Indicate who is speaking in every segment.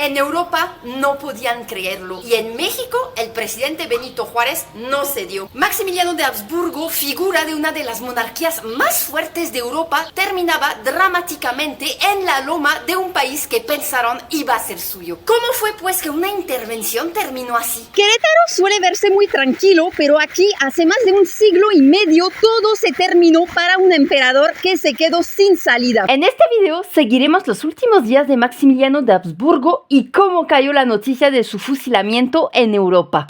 Speaker 1: En Europa no podían creerlo y en México el presidente Benito Juárez no cedió. Maximiliano de Habsburgo, figura de una de las monarquías más fuertes de Europa, terminaba dramáticamente en la loma de un país que pensaron iba a ser suyo. ¿Cómo fue pues que una intervención terminó así?
Speaker 2: Querétaro suele verse muy tranquilo, pero aquí hace más de un siglo y medio todo se terminó para un emperador que se quedó sin salida.
Speaker 3: En este video seguiremos los últimos días de Maximiliano de Habsburgo y cómo cayó la noticia de su fusilamiento en Europa.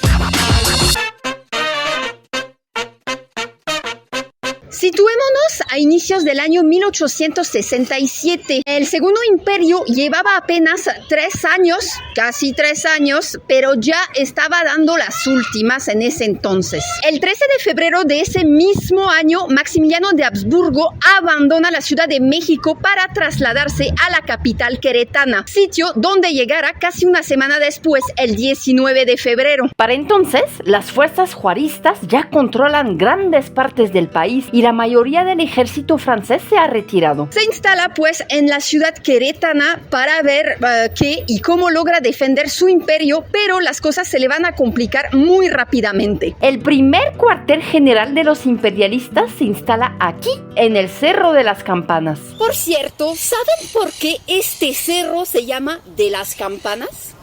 Speaker 2: Situémonos a inicios del año 1867. El Segundo Imperio llevaba apenas 3 años, casi 3 años, pero ya estaba dando las últimas en ese entonces. El 13 de febrero de ese mismo año, Maximiliano de Habsburgo abandona la Ciudad de México para trasladarse a la capital queretana, sitio donde llegará casi una semana después, el 19 de febrero.
Speaker 3: Para entonces, las fuerzas juaristas ya controlan grandes partes del país y la mayoría del ejército francés se ha retirado.
Speaker 2: Se instala pues en la ciudad queretana para ver qué y cómo logra defender su imperio, pero las cosas se le van a complicar muy rápidamente.
Speaker 3: El primer cuartel general de los imperialistas se instala aquí, en el Cerro de las Campanas.
Speaker 1: Por cierto, ¿saben por qué este cerro se llama de las Campanas?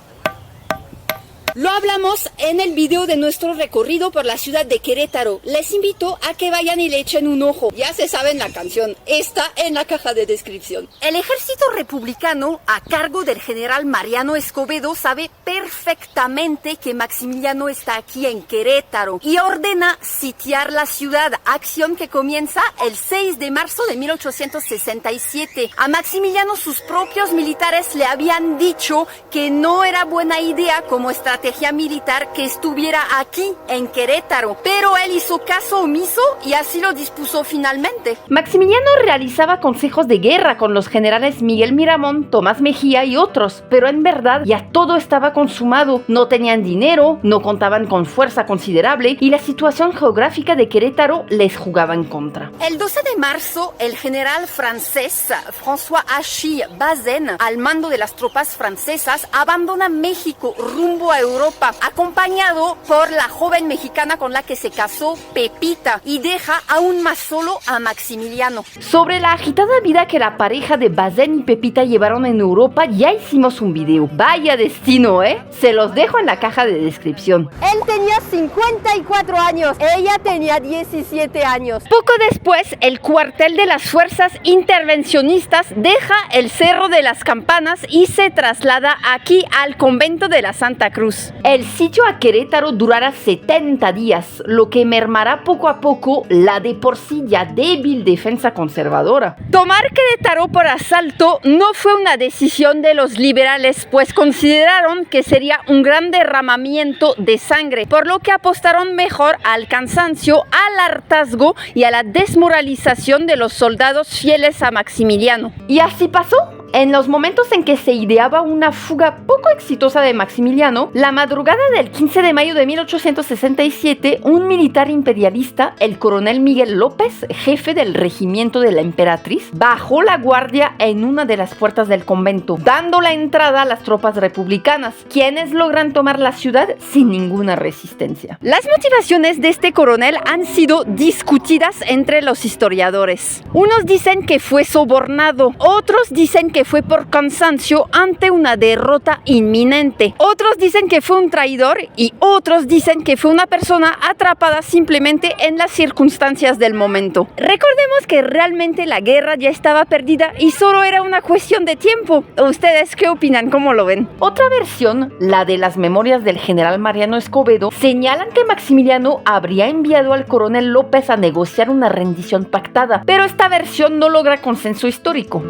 Speaker 1: Lo hablamos en el video de nuestro recorrido por la ciudad de Querétaro. Les invito a que vayan y le echen un ojo. Ya se saben la canción, está en la caja de descripción. El ejército republicano, a cargo del general Mariano Escobedo, sabe perfectamente que Maximiliano está aquí en Querétaro y ordena sitiar la ciudad, acción que comienza el 6 de marzo de 1867. A Maximiliano sus propios militares le habían dicho que no era buena idea como estrategia militar que estuviera aquí en Querétaro, pero él hizo caso omiso y así lo dispuso finalmente.
Speaker 3: Maximiliano realizaba consejos de guerra con los generales Miguel Miramón, Tomás Mejía y otros, pero en verdad ya todo estaba consumado. No tenían dinero, no contaban con fuerza considerable y la situación geográfica de Querétaro les jugaba en contra.
Speaker 1: El 12 de marzo, el general francés François Achille Bazaine, al mando de las tropas francesas, abandona México rumbo a Europa, acompañado por la joven mexicana con la que se casó, Pepita, y deja aún más solo a Maximiliano.
Speaker 3: Sobre la agitada vida que la pareja de Bazaine y Pepita llevaron en Europa, ya hicimos un video. Vaya destino, ¿eh? Se los dejo en la caja de descripción.
Speaker 4: Él tenía 54 años, ella tenía 17 años.
Speaker 3: Poco después, el cuartel de las fuerzas intervencionistas deja el Cerro de las Campanas y se traslada aquí al convento de la Santa Cruz. El sitio a Querétaro durará 70 días, lo que mermará poco a poco la de por sí ya débil defensa conservadora.
Speaker 2: Tomar Querétaro por asalto no fue una decisión de los liberales, pues consideraron que sería un gran derramamiento de sangre, por lo que apostaron mejor al cansancio, al hartazgo y a la desmoralización de los soldados fieles a Maximiliano.
Speaker 3: Y así pasó. En los momentos en que se ideaba una fuga poco exitosa de Maximiliano, la madrugada del 15 de mayo de 1867, un militar imperialista, el coronel Miguel López, jefe del regimiento de la emperatriz, bajó la guardia en una de las puertas del convento, dando la entrada a las tropas republicanas, quienes logran tomar la ciudad sin ninguna resistencia.
Speaker 2: Las motivaciones de este coronel han sido discutidas entre los historiadores. Unos dicen que fue sobornado, otros dicen que fue por cansancio ante una derrota inminente. Otros dicen que fue un traidor y otros dicen que fue una persona atrapada simplemente en las circunstancias del momento. Recordemos que realmente la guerra ya estaba perdida y solo era una cuestión de tiempo. ¿Ustedes qué opinan? ¿Cómo lo ven?
Speaker 3: Otra versión, la de las memorias del general Mariano Escobedo, señalan que Maximiliano habría enviado al coronel López a negociar una rendición pactada, pero esta versión no logra consenso histórico.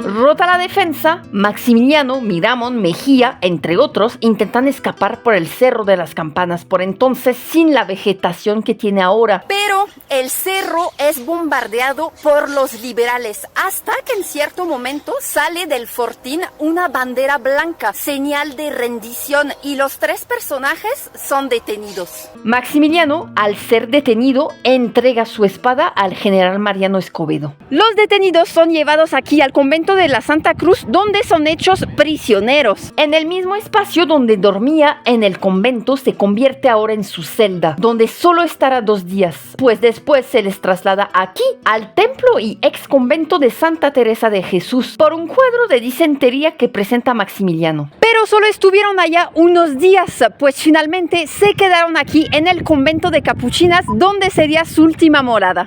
Speaker 3: Rota la defensa, Maximiliano, Miramón, Mejía, entre otros, intentan escapar por el Cerro de las Campanas, por entonces sin la vegetación que tiene ahora.
Speaker 1: Pero el cerro es bombardeado por los liberales, hasta que en cierto momento sale del fortín una bandera blanca, señal de rendición, y los 3 personajes son detenidos.
Speaker 3: Maximiliano, al ser detenido, entrega su espada al general Mariano Escobedo.
Speaker 2: Los detenidos son llevados aquí al convento de la Santa Cruz, donde son hechos prisioneros.
Speaker 3: En el mismo espacio donde dormía en el convento se convierte ahora en su celda, donde solo estará 2 días, pues después se les traslada aquí, al templo y ex convento de Santa Teresa de Jesús, por un cuadro de disentería que presenta Maximiliano.
Speaker 2: Pero solo estuvieron allá unos días, pues finalmente se quedaron aquí en el convento de Capuchinas, donde sería su última morada.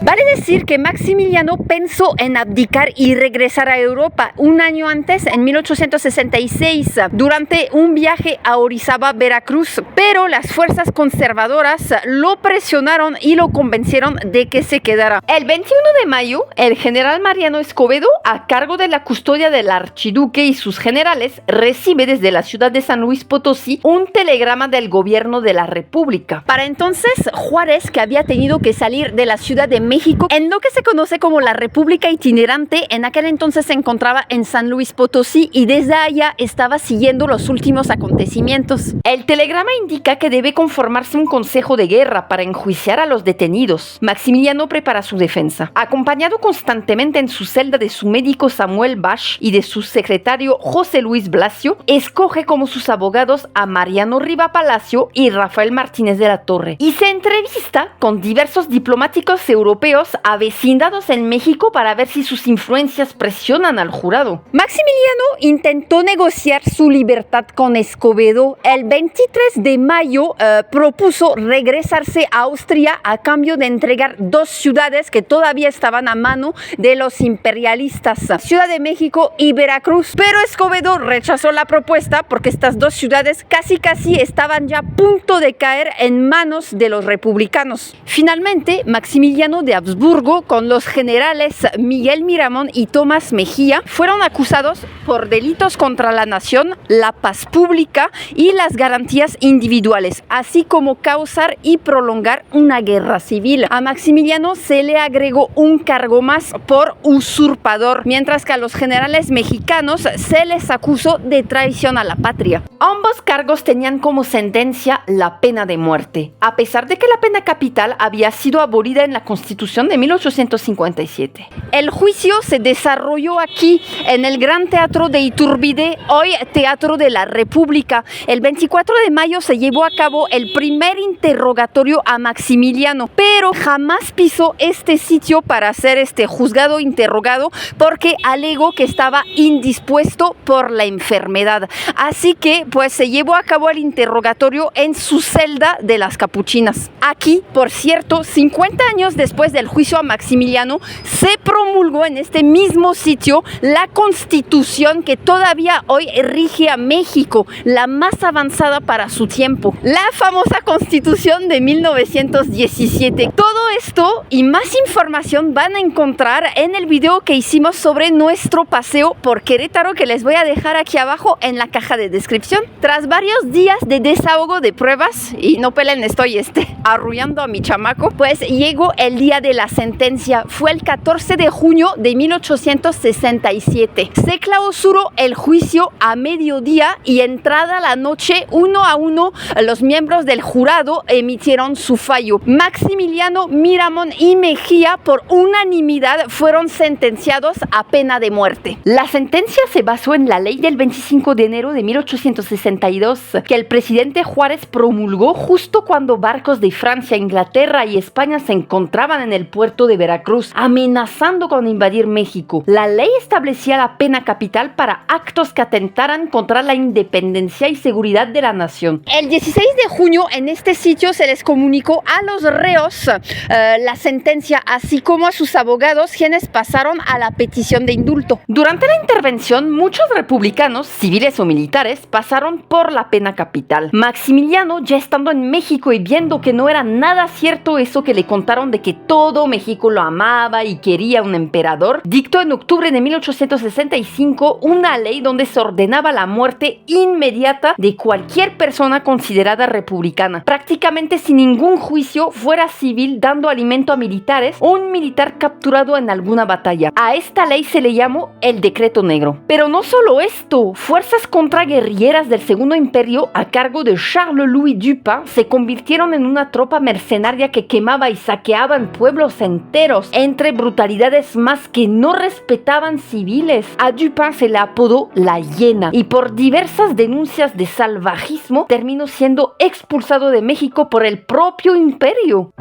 Speaker 2: Vale decir que Maximiliano pensó en abdicar y regresar a Europa un año antes, en 1866, durante un viaje a Orizaba, Veracruz, pero las fuerzas conservadoras lo presionaron y lo convencieron de que se quedara.
Speaker 3: El 21 de mayo, el general Mariano Escobedo, a cargo de la custodia del archiduque y sus generales, recibe desde la ciudad de San Luis Potosí un telegrama del gobierno de la República.
Speaker 2: Para entonces, Juárez, que había tenido que salir de la Ciudad de México, en lo que se conoce como la República Itinerante, en aquel entonces se encontraba en San Luis Potosí y desde allá estaba siguiendo los últimos acontecimientos.
Speaker 3: El telegrama indica que debe conformarse un consejo de guerra para enjuiciar a los detenidos. Maximiliano prepara su defensa. Acompañado constantemente en su celda de su médico Samuel Bach y de su secretario José Luis Blasio, escoge como sus abogados a Mariano Riva Palacio y Rafael Martínez de la Torre y se entrevista con diversos diplomáticos europeos avecindados en México para ver si sus influencias presionan al jurado.
Speaker 2: Maximiliano intentó negociar su libertad con Escobedo. El 23 de mayo propuso regresarse a Austria a cambio de entregar 2 ciudades que todavía estaban a mano de los imperialistas, Ciudad de México y Veracruz. Pero Escobedo rechazó la propuesta porque estas 2 ciudades casi estaban ya a punto de caer en manos de los republicanos. Finalmente, Maximiliano de Habsburgo, con los generales Miguel Miramón y Tomás Mejía, fueron acusados por delitos contra la nación, la paz pública y las garantías individuales, así como causar y prolongar una guerra civil. A Maximiliano se le agregó un cargo más por usurpador, mientras que a los generales mexicanos se les acusó de traición a la patria.
Speaker 3: Ambos cargos tenían como sentencia la pena de muerte, a pesar de que la pena capital había sido abolida en la Constitución de 1857.
Speaker 2: El juicio se desarrolló aquí, en el Gran Teatro de Iturbide, hoy Teatro de la República. El 24 de mayo se llevó a cabo el primer interrogatorio a Maximiliano, pero jamás pisó este sitio para ser juzgado interrogado porque alegó que estaba indispuesto por la enfermedad. Así que pues se llevó a cabo el interrogatorio en su celda de las Capuchinas. Aquí, por cierto, 50 años después del juicio a Maximiliano, se promulgó en este mismo sitio la Constitución que todavía hoy rige a México, la más avanzada para su tiempo, la famosa Constitución de 1917. Todo esto y más información van a encontrar en el video que hicimos sobre nuestro paseo por Querétaro, que les voy a dejar aquí abajo en la caja de descripción. Tras varios días de desahogo de pruebas, y no peleen, estoy arrullando a mi chamaco, pues llegó el día de la sentencia. Fue el 14 de junio de 1867. Se clausuró el juicio a mediodía y entrada la noche, 1 a 1, los miembros del jurado emitieron su fallo. Maximiliano, Miramón y Mejía, por unanimidad, fueron sentenciados a pena de muerte.
Speaker 3: La sentencia se basó en la ley del 25 de enero de 1862, que el presidente Juárez promulgó justo cuando barcos de Francia, Inglaterra y España se encontraban en el puerto de Veracruz, amenazando con invadir México. La ley establecía la pena capital para actos que atentaran contra la independencia y seguridad de la nación.
Speaker 2: El 16 de junio en este sitio se les comunicó a los reos la sentencia, así como a sus abogados, quienes pasaron a la petición de indulto.
Speaker 3: Durante la intervención, muchos republicanos, civiles o militares, pasaron por la pena capital. Maximiliano, ya estando en México y viendo que no era nada cierto eso que le contaron de que todo México lo amaba y quería un emperador, dictó en octubre de 1865 una ley donde se ordenaba la muerte inmediata de cualquier persona considerada republicana, prácticamente sin ningún juicio, fuera civil, dando llevando alimento a militares o un militar capturado en alguna batalla. A esta ley se le llamó el Decreto Negro. Pero no solo esto, fuerzas contraguerrilleras del Segundo Imperio a cargo de Charles-Louis Dupin se convirtieron en una tropa mercenaria que quemaba y saqueaban pueblos enteros, entre brutalidades más que no respetaban civiles. A Dupin se le apodó la Hiena y por diversas denuncias de salvajismo terminó siendo expulsado de México por el propio imperio.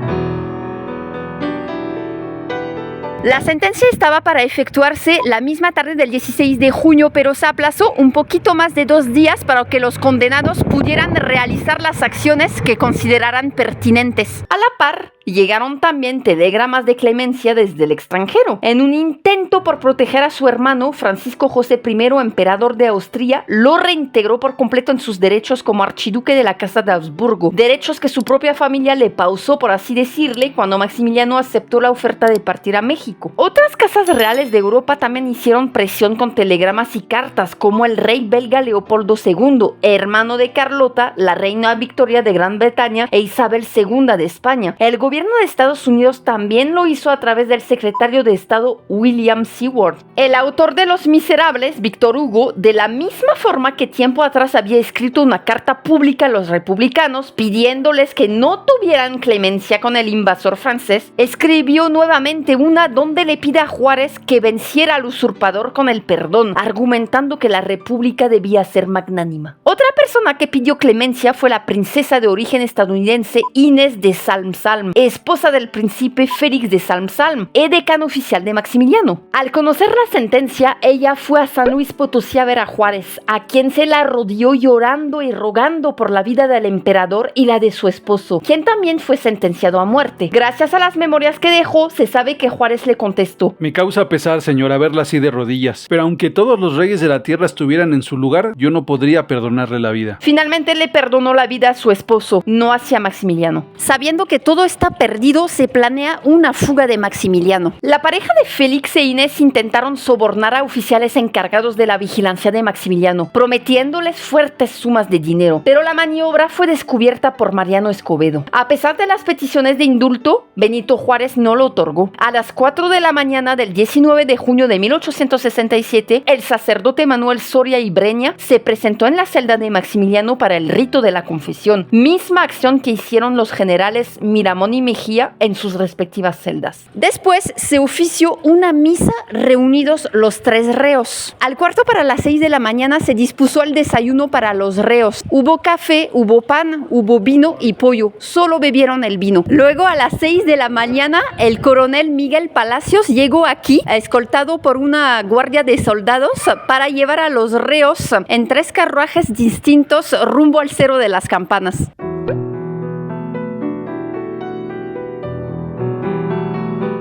Speaker 2: La sentencia estaba para efectuarse la misma tarde del 16 de junio, pero se aplazó un poquito más de 2 días para que los condenados pudieran realizar las acciones que consideraran pertinentes.
Speaker 3: A la par, llegaron también telegramas de clemencia desde el extranjero. En un intento por proteger a su hermano, Francisco José I, emperador de Austria, lo reintegró por completo en sus derechos como archiduque de la Casa de Habsburgo, derechos que su propia familia le pausó, por así decirle, cuando Maximiliano aceptó la oferta de partir a México. Otras casas reales de Europa también hicieron presión con telegramas y cartas, como el rey belga Leopoldo II, hermano de Carlota, la reina Victoria de Gran Bretaña e Isabel II de España. El gobierno de Estados Unidos también lo hizo a través del secretario de Estado William Seward. El autor de Los Miserables, Víctor Hugo, de la misma forma que tiempo atrás había escrito una carta pública a los republicanos pidiéndoles que no tuvieran clemencia con el invasor francés, escribió nuevamente una donde le pide a Juárez que venciera al usurpador con el perdón, argumentando que la república debía ser magnánima. Otra persona que pidió clemencia fue la princesa de origen estadounidense Inés de Salm-Salm, esposa del príncipe Félix de Salm-Salm, edecán oficial de Maximiliano. Al conocer la sentencia, ella fue a San Luis Potosí a ver a Juárez, a quien se la rodeó llorando y rogando por la vida del emperador y la de su esposo, quien también fue sentenciado a muerte. Gracias a las memorias que dejó, se sabe que Juárez le contestó:
Speaker 5: Me causa pesar, señora, verla así de rodillas, pero aunque todos los reyes de la tierra estuvieran en su lugar, yo no podría perdonarle la vida.
Speaker 3: Finalmente le perdonó la vida a su esposo, no hacia Maximiliano.
Speaker 2: Sabiendo que todo está perdido, se planea una fuga de Maximiliano.
Speaker 3: La pareja de Félix e Inés intentaron sobornar a oficiales encargados de la vigilancia de Maximiliano, prometiéndoles fuertes sumas de dinero, pero la maniobra fue descubierta por Mariano Escobedo. A pesar de las peticiones de indulto, Benito Juárez no lo otorgó. A las 4 de la mañana del 19 de junio de 1867, el sacerdote Manuel Soria y Breña se presentó en la celda de Maximiliano para el rito de la confesión, misma acción que hicieron los generales Miramón y Mejía en sus respectivas celdas.
Speaker 2: Después se ofició una misa reunidos los 3 reos. Al cuarto para las 6 de la mañana se dispuso el desayuno para los reos. Hubo café, hubo pan, hubo vino y pollo. Solo bebieron el vino. Luego a las 6 de la mañana el coronel Miguel Palacios llegó aquí, escoltado por una guardia de soldados, para llevar a los reos en 3 carruajes distintos rumbo al Cerro de las Campanas.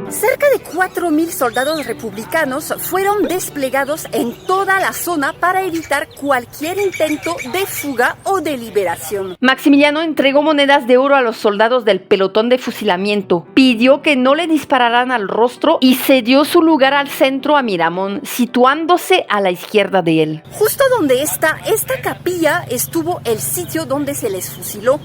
Speaker 1: Cerca de 4.000 soldados republicanos fueron desplegados en toda la zona para evitar cualquier intento de fuga o de liberación.
Speaker 3: Maximiliano entregó monedas de oro a los soldados del pelotón de fusilamiento, pidió que no le dispararan al rostro y cedió su lugar al centro a Miramón, situándose a la izquierda de él.
Speaker 1: Justo donde está esta capilla estuvo el sitio donde se les fusiló.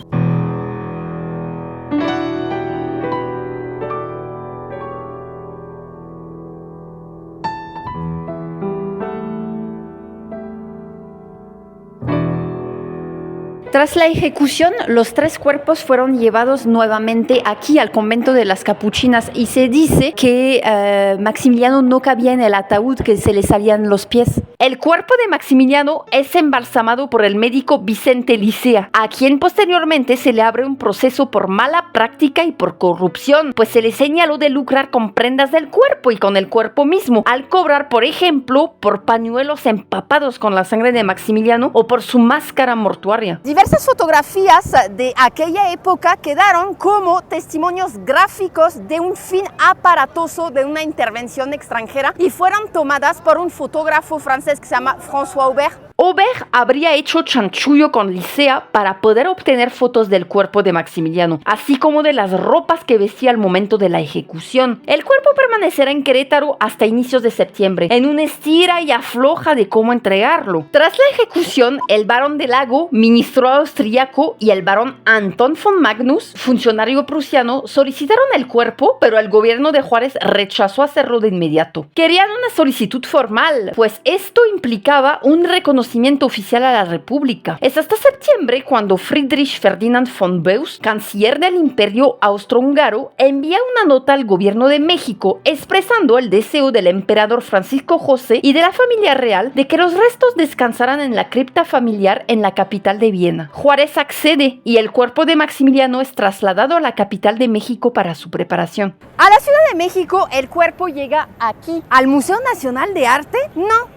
Speaker 2: Tras la ejecución, los 3 cuerpos fueron llevados nuevamente aquí al convento de las Capuchinas y se dice que Maximiliano no cabía en el ataúd, que se le salían los pies.
Speaker 3: El cuerpo de Maximiliano es embalsamado por el médico Vicente Licea, a quien posteriormente se le abre un proceso por mala práctica y por corrupción, pues se le señaló de lucrar con prendas del cuerpo y con el cuerpo mismo, al cobrar, por ejemplo, por pañuelos empapados con la sangre de Maximiliano o por su máscara mortuaria.
Speaker 4: Diversas fotografías de aquella época quedaron como testimonios gráficos de un fin aparatoso de una intervención extranjera y fueron tomadas por un fotógrafo francés que se llama François Aubert.
Speaker 3: Aubert habría hecho chanchullo con Licea para poder obtener fotos del cuerpo de Maximiliano, así como de las ropas que vestía al momento de la ejecución. El cuerpo permanecerá en Querétaro hasta inicios de septiembre, en una estira y afloja de cómo entregarlo. Tras la ejecución, el barón del Lago ministró austriaco y el barón Anton von Magnus, funcionario prusiano, solicitaron el cuerpo, pero el gobierno de Juárez rechazó hacerlo de inmediato. Querían una solicitud formal, pues esto implicaba un reconocimiento oficial a la República. Es hasta septiembre cuando Friedrich Ferdinand von Beust, canciller del Imperio Austrohúngaro, envía una nota al gobierno de México expresando el deseo del emperador Francisco José y de la familia real de que los restos descansaran en la cripta familiar en la capital de Viena. Juárez accede y el cuerpo de Maximiliano es trasladado a la capital de México para su preparación.
Speaker 4: A la Ciudad de México el cuerpo llega aquí, al Museo Nacional de Arte.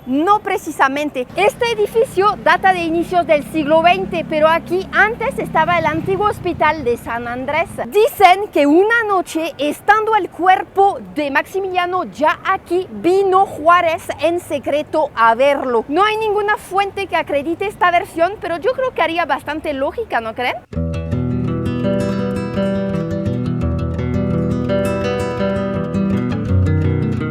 Speaker 4: No precisamente. Este edificio data de inicios del siglo XX, pero aquí antes estaba el antiguo hospital de San Andrés. Dicen que una noche, estando el cuerpo de Maximiliano ya aquí, vino Juárez en secreto a verlo. No hay ninguna fuente que acredite esta versión, pero yo creo que haría bastante lógica, ¿no creen?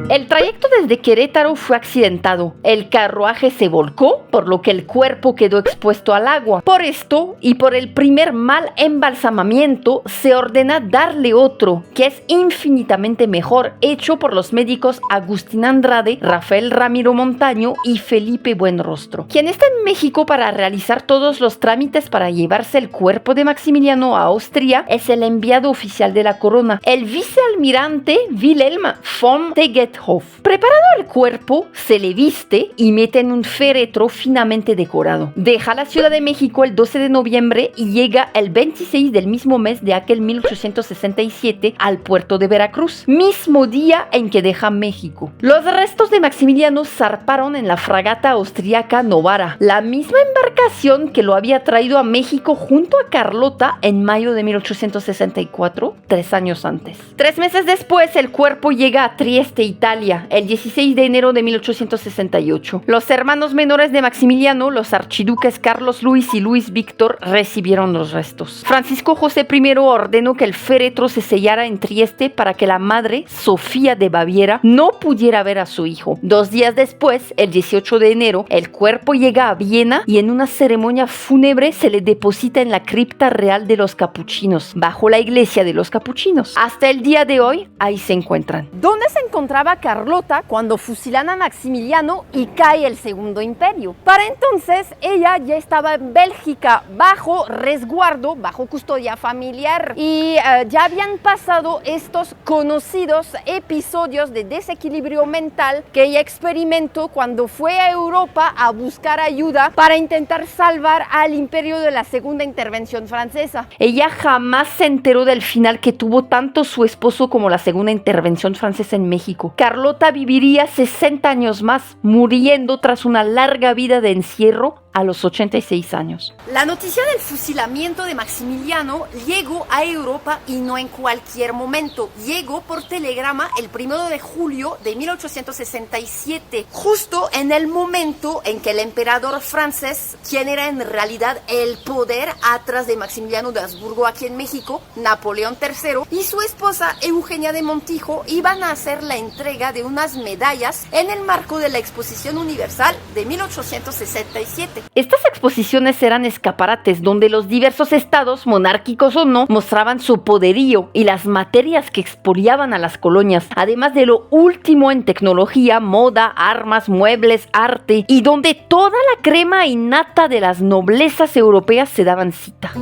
Speaker 3: El trayecto desde Querétaro fue accidentado. El carruaje se volcó, por lo que el cuerpo quedó expuesto al agua. Por esto, y por el primer mal embalsamamiento, se ordena darle otro, que es infinitamente mejor, hecho por los médicos Agustín Andrade, Rafael Ramiro Montaño y Felipe Buenrostro. Quien está en México para realizar todos los trámites para llevarse el cuerpo de Maximiliano a Austria es el enviado oficial de la corona, el vicealmirante Wilhelm von Tegethoff. Preparado el cuerpo, se le viste y mete en un féretro finamente decorado. Deja la Ciudad de México el 12 de noviembre y llega el 26 del mismo mes de aquel 1867 al puerto de Veracruz, mismo día en que deja México. Los restos de Maximiliano zarparon en la fragata austríaca Novara, la misma embarcación que lo había traído a México junto a Carlota en mayo de 1864, 3 años antes. 3 meses después, el cuerpo llega a Trieste, Italia, el 16 de enero de 1868. Los hermanos menores de Maximiliano, los archiduques Carlos Luis y Luis Víctor, recibieron los restos. Francisco José I ordenó que el féretro se sellara en Trieste para que la madre, Sofía de Baviera, no pudiera ver a su hijo. 2 días después, el 18 de enero, el cuerpo llega a Viena y en una ceremonia fúnebre se le deposita en la cripta real de los capuchinos, bajo la iglesia de los capuchinos. Hasta el día de hoy, ahí se encuentran.
Speaker 4: ¿Dónde se encontraba Carlota cuando fusilan a Maximiliano y cae el Segundo Imperio? Para entonces ella ya estaba en Bélgica bajo resguardo, bajo custodia familiar y ya habían pasado estos conocidos episodios de desequilibrio mental que ella experimentó cuando fue a Europa a buscar ayuda para intentar salvar al imperio de la Segunda Intervención Francesa.
Speaker 3: Ella jamás se enteró del final que tuvo tanto su esposo como la Segunda Intervención Francesa en México. Carlota viviría 60 años más, muriendo tras una larga vida de encierro a los 86 años.
Speaker 1: La noticia del fusilamiento de Maximiliano llegó a Europa y no en cualquier momento. Llegó por telegrama el 1 de julio de 1867, justo en el momento en que el emperador francés, quien era en realidad el poder atrás de Maximiliano de Habsburgo aquí en México, Napoleón III, y su esposa Eugenia de Montijo iban a hacer la entrega de unas medallas en el marco de la Exposición Universal de 1867.
Speaker 3: Estas exposiciones eran escaparates donde los diversos estados, monárquicos o no, mostraban su poderío y las materias que expoliaban a las colonias, además de lo último en tecnología, moda, armas, muebles, arte, y donde toda la crema innata de las noblezas europeas se daban cita.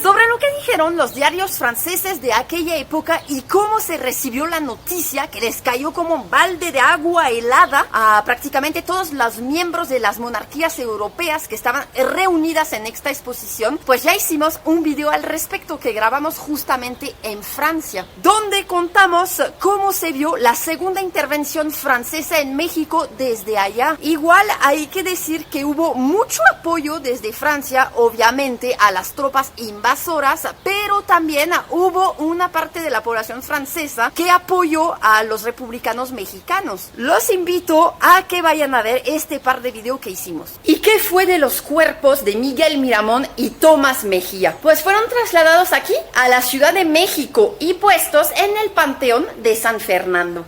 Speaker 1: Sobre lo que dijeron los diarios franceses de aquella época y cómo se recibió la noticia que les cayó como un balde de agua helada a prácticamente todos los miembros de las monarquías europeas que estaban reunidas en esta exposición, pues ya hicimos un video al respecto que grabamos justamente en Francia, donde contamos cómo se vio la segunda intervención francesa en México desde allá. Igual hay que decir que hubo mucho apoyo desde Francia, obviamente, a las tropas invasoras, pero también hubo una parte de la población francesa que apoyó a los republicanos mexicanos. Los invito a que vayan a ver este par de videos que hicimos. ¿Y qué fue de los cuerpos de Miguel Miramón y Tomás Mejía? Pues fueron trasladados aquí, a la Ciudad de México, y puestos en el Panteón de San Fernando.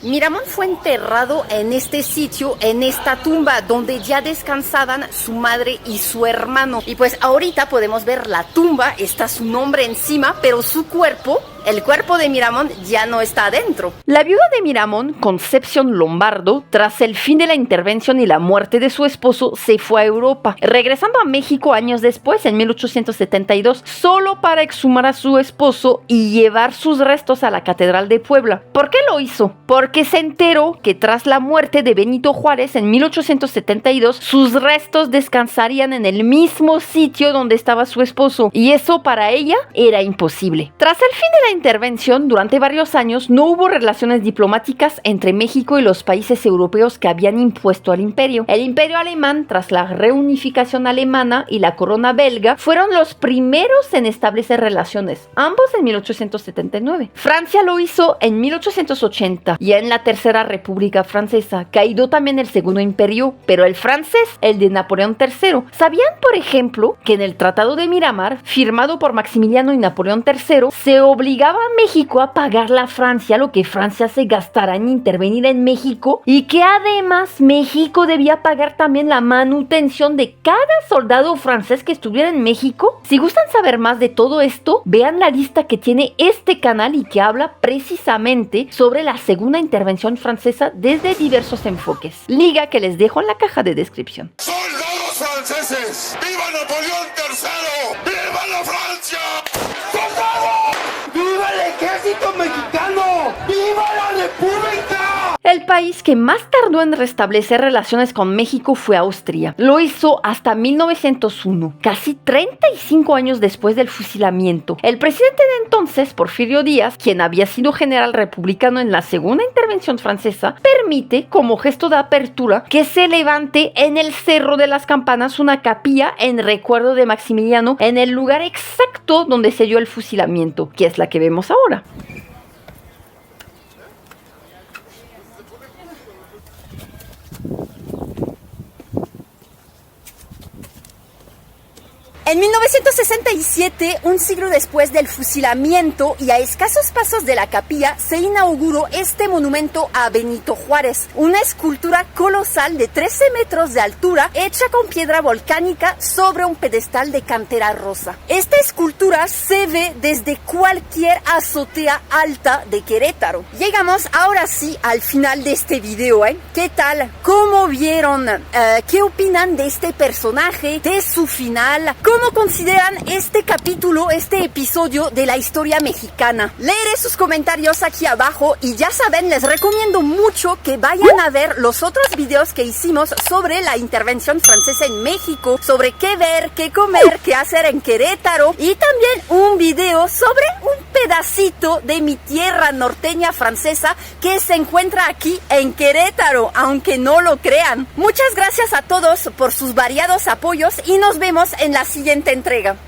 Speaker 1: Miramón fue enterrado en este sitio, en esta tumba donde ya descansaban su madre y su hermano. Y pues ahorita podemos ver la tumba, está su nombre encima, pero su cuerpo, el cuerpo de Miramón, ya no está adentro.
Speaker 3: La viuda de Miramón, Concepción Lombardo, tras el fin de la intervención y la muerte de su esposo, se fue a Europa, regresando a México años después, en 1872, solo para exhumar a su esposo y llevar sus restos a la Catedral de Puebla. ¿Por qué lo hizo? Porque se enteró que tras la muerte de Benito Juárez en 1872, sus restos descansarían en el mismo sitio donde estaba su esposo, y eso para ella era imposible. Tras el fin de la intervención, durante varios años no hubo relaciones diplomáticas entre México y los países europeos que habían impuesto al imperio. El imperio alemán, tras la reunificación alemana, y la corona belga, fueron los primeros en establecer relaciones, ambos en 1879. Francia lo hizo en 1880, y en la Tercera República Francesa, caído también el Segundo Imperio, pero el francés, el de Napoleón III. ¿Sabían, por ejemplo, que en el Tratado de Miramar, firmado por Maximiliano y Napoleón III, se obligaba a México a pagarle a Francia lo que Francia se gastara en intervenir en México, y que además México debía pagar también la manutención de cada soldado francés que estuviera en México? Si gustan saber más de todo esto, vean la lista que tiene este canal y que habla precisamente sobre la segunda intervención francesa desde diversos enfoques. Liga que les dejo en la caja de descripción.
Speaker 6: ¡Soldados franceses! ¡Viva Napoleón III! ¡Viva la Francia! ¡Soldados! ¡Viva el ejército mexicano! ¡Viva la República!
Speaker 3: El país que más tardó en restablecer relaciones con México fue Austria. Lo hizo hasta 1901, casi 35 años después del fusilamiento. El presidente de entonces, Porfirio Díaz, quien había sido general republicano en la segunda intervención francesa, permite, como gesto de apertura, que se levante en el Cerro de las Campanas una capilla en recuerdo de Maximiliano en el lugar exacto donde se dio el fusilamiento, que es la que vemos ahora.
Speaker 1: En 1967, un siglo después del fusilamiento y a escasos pasos de la capilla, se inauguró este monumento a Benito Juárez, una escultura colosal de 13 metros de altura hecha con piedra volcánica sobre un pedestal de cantera rosa. Esta escultura se ve desde cualquier azotea alta de Querétaro. Llegamos ahora sí al final de este video, ¿Qué tal? ¿Cómo vieron? ¿Qué opinan de este personaje, de su final? ¿Cómo consideran este capítulo, este episodio de la historia mexicana? Leeré sus comentarios aquí abajo y ya saben, les recomiendo mucho que vayan a ver los otros videos que hicimos sobre la intervención francesa en México, sobre qué ver, qué comer, qué hacer en Querétaro, y también un video sobre un pedacito de mi tierra norteña francesa que se encuentra aquí en Querétaro, aunque no lo crean. Muchas gracias a todos por sus variados apoyos y nos vemos en la siguiente entrega.